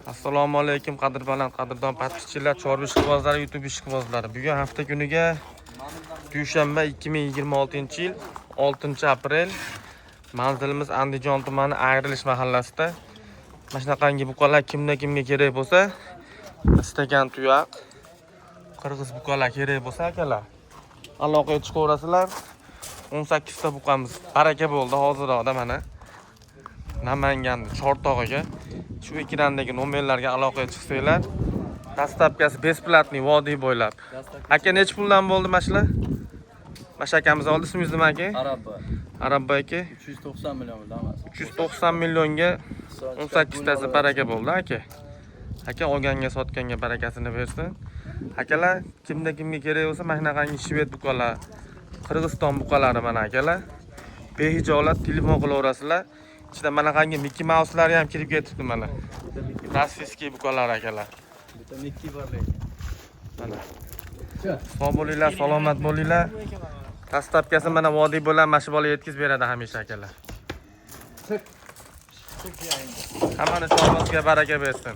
Assalomu alaykum qadrbaland qadrdon podpischilar, chorva ishqibozlari, YouTube ishqibozlari. Bugun hafta kuniga dushanba 2026-yil 6-aprel. Manzilimiz Andijon tumani Ayrilish mahallasida. Mana shunaqangi buqalar kimga kerak bo'lsa, istagan tuyoq qirg'iz buqalar kerak bo'lsa akalar, aloqaga chiqaverasizlar. 18 ta buqamiz baraka bo'ldi hozirda mana Namangan Chortog'iga shu ekrandagi nomerlarga aloqaga chiqsanglar, dastlabkasi besplatniy vodiy bo'ylab. Aka necha puldan bo'ldi mashla? Mashakamiz oldi, ismingiz nima aka? Arabba aka. 390 million bo'ldi. 390 millionga 18 tasi baraka bo'ldi aka. Aka olganga sotganga barakasini bersin. Akalar, kimga kerak bo'lsa, mana shunaqangi shved buqalar, Qirg'iziston buqalari mana akalar. Behijolat telefon qilaverasizlar. İçinde mana qangi Mickey Mouse'lar ham kirib ketibdi mana. Rossiyskiy buqalar akalar. Bitta Mickey bor lekin. Mana. Sog' bo'linglar, salomat bo'linglar. Dastlabkasi mana vodiy bilan mana shu bola yetkazib beradi hamisha akalar. Hammani chorvasiga baraka bersin.